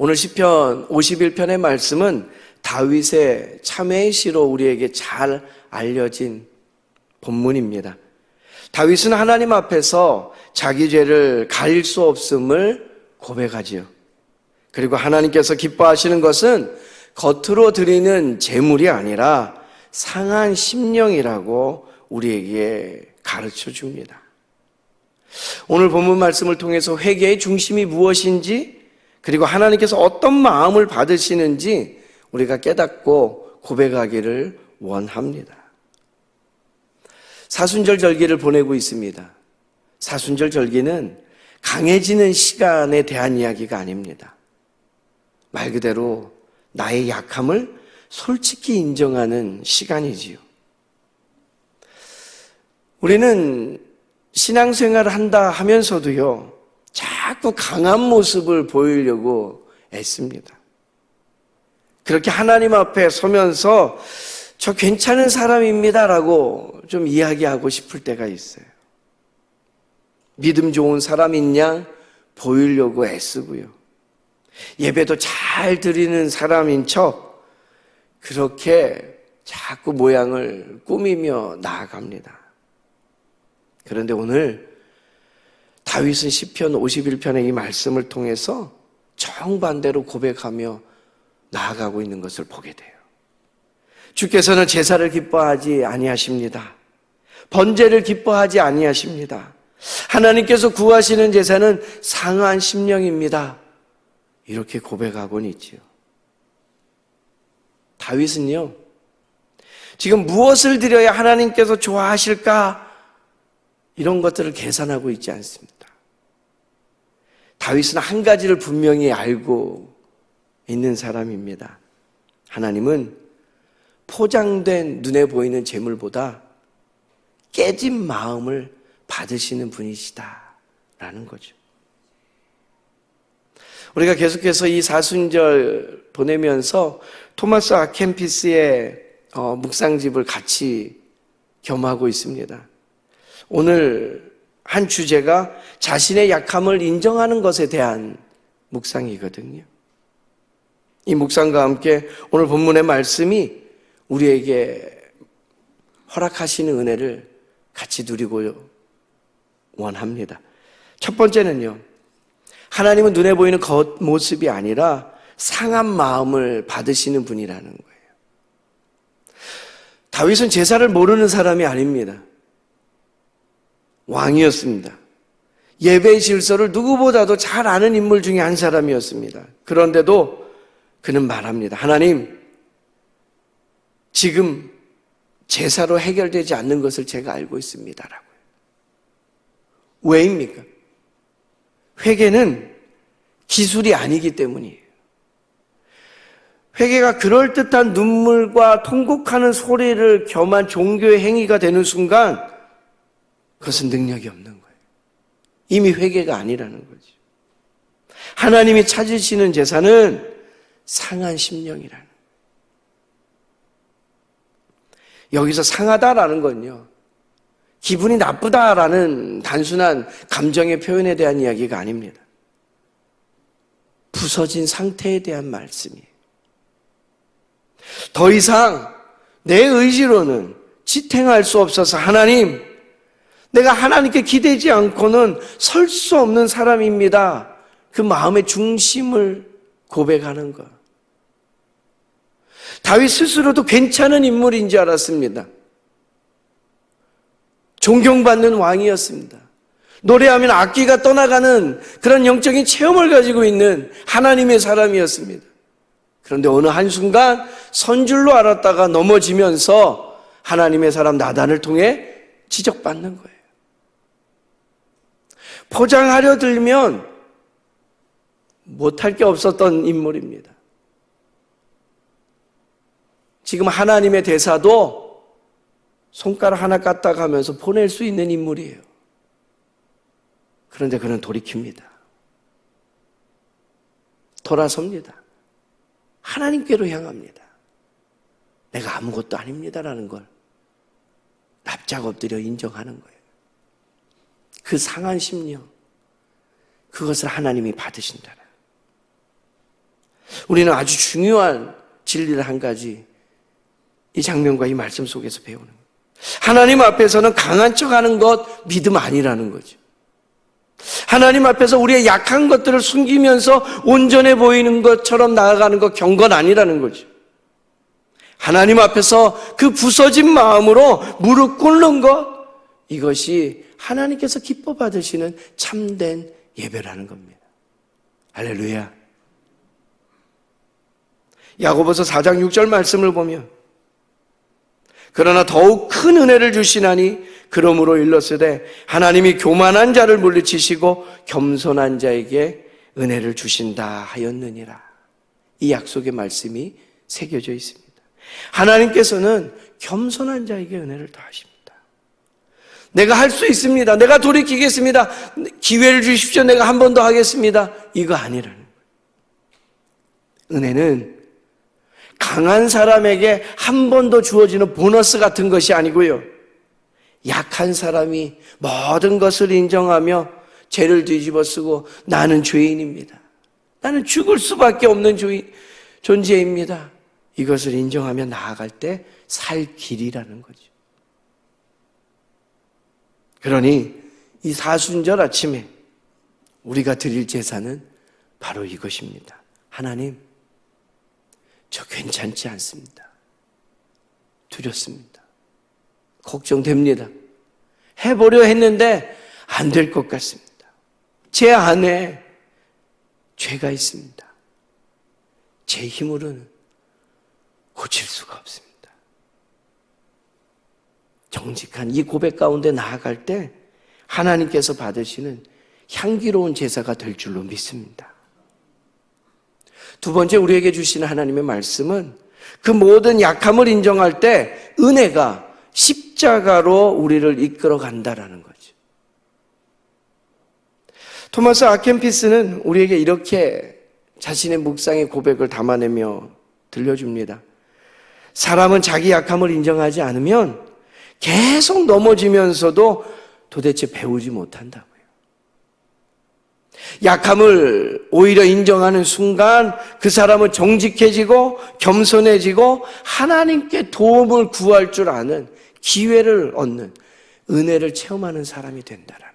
오늘 시편 51편의 말씀은 다윗의 참회의 시로 우리에게 잘 알려진 본문입니다. 다윗은 하나님 앞에서 자기 죄를 가릴 수 없음을 고백하지요. 그리고 하나님께서 기뻐하시는 것은 겉으로 드리는 제물이 아니라 상한 심령이라고 우리에게 가르쳐 줍니다. 오늘 본문 말씀을 통해서 회개의 중심이 무엇인지, 그리고 하나님께서 어떤 마음을 받으시는지 우리가 깨닫고 고백하기를 원합니다. 사순절 절기를 보내고 있습니다. 사순절 절기는 강해지는 시간에 대한 이야기가 아닙니다. 말 그대로 나의 약함을 솔직히 인정하는 시간이지요. 우리는 신앙생활을 한다 하면서도요, 자꾸 강한 모습을 보이려고 애씁니다. 그렇게 하나님 앞에 서면서 저 괜찮은 사람입니다라고 좀 이야기하고 싶을 때가 있어요. 믿음 좋은 사람인 양 보이려고 애쓰고요. 예배도 잘 드리는 사람인 척 그렇게 자꾸 모양을 꾸미며 나아갑니다. 그런데 오늘 다윗은 시편 51편의 이 말씀을 통해서 정반대로 고백하며 나아가고 있는 것을 보게 돼요. 주께서는 제사를 기뻐하지 아니하십니다. 번제를 기뻐하지 아니하십니다. 하나님께서 구하시는 제사는 상한 심령입니다. 이렇게 고백하고는 있지요. 다윗은요, 지금 무엇을 드려야 하나님께서 좋아하실까? 이런 것들을 계산하고 있지 않습니다. 다윗은 한 가지를 분명히 알고 있는 사람입니다. 하나님은 포장된 눈에 보이는 재물보다 깨진 마음을 받으시는 분이시다라는 거죠. 우리가 계속해서 이 사순절 보내면서 토마스 아켄피스의 묵상집을 같이 겸하고 있습니다. 오늘 한 주제가 자신의 약함을 인정하는 것에 대한 묵상이거든요. 이 묵상과 함께 오늘 본문의 말씀이 우리에게 허락하시는 은혜를 같이 누리고 원합니다. 첫 번째는요, 하나님은 눈에 보이는 겉모습이 아니라 상한 마음을 받으시는 분이라는 거예요. 다윗은 제사를 모르는 사람이 아닙니다. 왕이었습니다. 예배의 질서를 누구보다도 잘 아는 인물 중에 한 사람이었습니다. 그런데도 그는 말합니다. 하나님, 지금 제사로 해결되지 않는 것을 제가 알고 있습니다라고요. 왜입니까? 회개는 기술이 아니기 때문이에요. 회개가 그럴듯한 눈물과 통곡하는 소리를 겸한 종교의 행위가 되는 순간 그것은 능력이 없는 거예요. 이미 회개가 아니라는 거죠. 하나님이 찾으시는 제사는 상한 심령이라는 거예요. 여기서 상하다라는 건요, 기분이 나쁘다라는 단순한 감정의 표현에 대한 이야기가 아닙니다. 부서진 상태에 대한 말씀이에요. 더 이상 내 의지로는 지탱할 수 없어서 하나님, 내가 하나님께 기대지 않고는 설 수 없는 사람입니다. 그 마음의 중심을 고백하는 것. 다윗 스스로도 괜찮은 인물인 줄 알았습니다. 존경받는 왕이었습니다. 노래하면 악기가 떠나가는 그런 영적인 체험을 가지고 있는 하나님의 사람이었습니다. 그런데 어느 한순간 선줄로 알았다가 넘어지면서 하나님의 사람 나단을 통해 지적받는 거예요. 포장하려 들면 못할 게 없었던 인물입니다. 지금 하나님의 대사도 손가락 하나 까딱하면서 보낼 수 있는 인물이에요. 그런데 그는 돌이킵니다. 돌아섭니다. 하나님께로 향합니다. 내가 아무것도 아닙니다라는 걸 납작 엎드려 인정하는 거예요. 그 상한 심령, 그것을 하나님이 받으신다라. 우리는 아주 중요한 진리를 한 가지 이 장면과 이 말씀 속에서 배우는 거예요. 하나님 앞에서는 강한 척하는 것 믿음 아니라는 거죠. 하나님 앞에서 우리의 약한 것들을 숨기면서 온전해 보이는 것처럼 나아가는 것 경건 아니라는 거죠. 하나님 앞에서 그 부서진 마음으로 무릎 꿇는 것, 이것이 하나님께서 기뻐 받으시는 참된 예배라는 겁니다. 할렐루야. 야고보서 4장 6절 말씀을 보면 그러나 더욱 큰 은혜를 주시나니 그러므로 일렀으되 하나님이 교만한 자를 물리치시고 겸손한 자에게 은혜를 주신다 하였느니라. 이 약속의 말씀이 새겨져 있습니다. 하나님께서는 겸손한 자에게 은혜를 더하십니다. 내가 할 수 있습니다. 내가 돌이키겠습니다. 기회를 주십시오. 내가 한 번 더 하겠습니다. 이거 아니라는 거예요. 은혜는 강한 사람에게 한 번 더 주어지는 보너스 같은 것이 아니고요. 약한 사람이 모든 것을 인정하며 죄를 뒤집어쓰고 나는 죄인입니다. 나는 죽을 수밖에 없는 존재입니다. 이것을 인정하며 나아갈 때 살 길이라는 거죠. 그러니 이 사순절 아침에 우리가 드릴 제사는 바로 이것입니다. 하나님, 저 괜찮지 않습니다. 두렵습니다. 걱정됩니다. 해보려 했는데 안 될 것 같습니다. 제 안에 죄가 있습니다. 제 힘으로는 고칠 수가 없습니다. 정직한 이 고백 가운데 나아갈 때 하나님께서 받으시는 향기로운 제사가 될 줄로 믿습니다. 두 번째 우리에게 주시는 하나님의 말씀은 그 모든 약함을 인정할 때 은혜가 십자가로 우리를 이끌어 간다라는 거죠. 토마스 아켄피스는 우리에게 이렇게 자신의 묵상의 고백을 담아내며 들려줍니다. 사람은 자기 약함을 인정하지 않으면 계속 넘어지면서도 도대체 배우지 못한다고요. 약함을 오히려 인정하는 순간 그 사람은 정직해지고 겸손해지고 하나님께 도움을 구할 줄 아는 기회를 얻는 은혜를 체험하는 사람이 된다라는.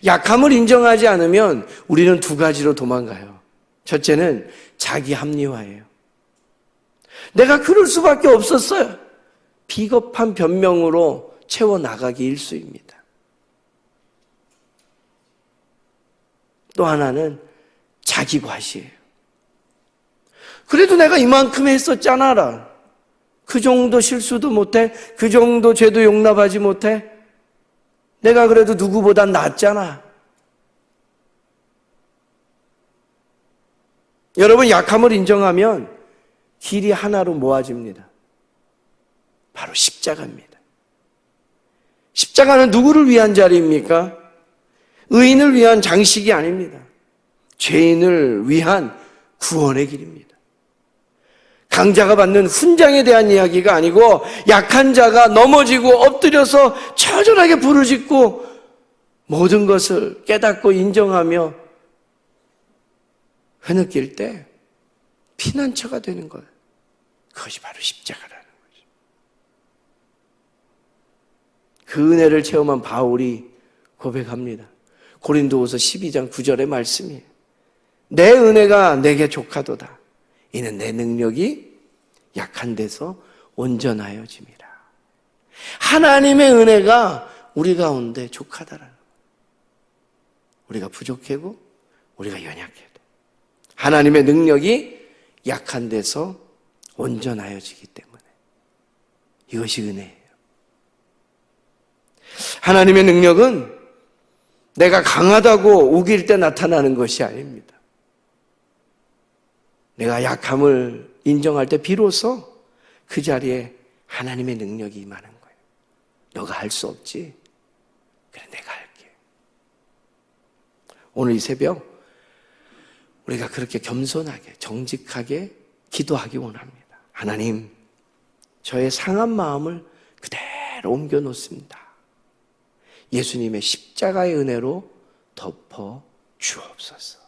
약함을 인정하지 않으면 우리는 두 가지로 도망가요. 첫째는 자기 합리화예요. 내가 그럴 수밖에 없었어요. 비겁한 변명으로 채워나가기 일쑤입니다. 또 하나는 자기 과시예요. 그래도 내가 이만큼 했었잖아. 그 정도 실수도 못해? 그 정도 죄도 용납하지 못해? 내가 그래도 누구보단 낫잖아. 여러분, 약함을 인정하면 길이 하나로 모아집니다. 바로 십자가입니다. 십자가는 누구를 위한 자리입니까? 의인을 위한 장식이 아닙니다. 죄인을 위한 구원의 길입니다. 강자가 받는 훈장에 대한 이야기가 아니고 약한 자가 넘어지고 엎드려서 처절하게 부르짖고 모든 것을 깨닫고 인정하며 흐느낄 때 피난처가 되는 것, 그것이 바로 십자가라는 거죠. 그 은혜를 체험한 바울이 고백합니다. 고린도후서 12장 9절의 말씀이에요. 내 은혜가 내게 족하도다. 이는 내 능력이 약한 데서 온전하여짐이라. 하나님의 은혜가 우리 가운데 족하다라는 거예요. 우리가 부족해고 우리가 연약해도 하나님의 능력이 약한 데서 온전하여지기 때문에 이것이 은혜예요. 하나님의 능력은 내가 강하다고 우길 때 나타나는 것이 아닙니다. 내가 약함을 인정할 때 비로소 그 자리에 하나님의 능력이 임하는 거예요. 너가 할 수 없지? 그래, 내가 할게. 오늘 이 새벽 우리가 그렇게 겸손하게 정직하게 기도하기 원합니다. 하나님, 저의 상한 마음을 그대로 옮겨 놓습니다. 예수님의 십자가의 은혜로 덮어 주옵소서.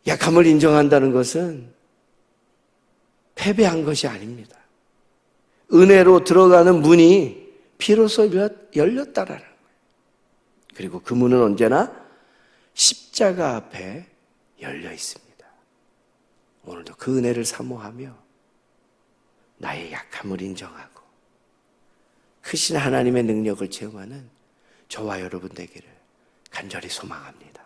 약함을 인정한다는 것은 패배한 것이 아닙니다. 은혜로 들어가는 문이 비로소 열렸다라는 거예요. 그리고 그 문은 언제나 십자가 앞에 열려 있습니다. 오늘도 그 은혜를 사모하며 나의 약함을 인정하고 크신 하나님의 능력을 체험하는 저와 여러분 되기를 간절히 소망합니다.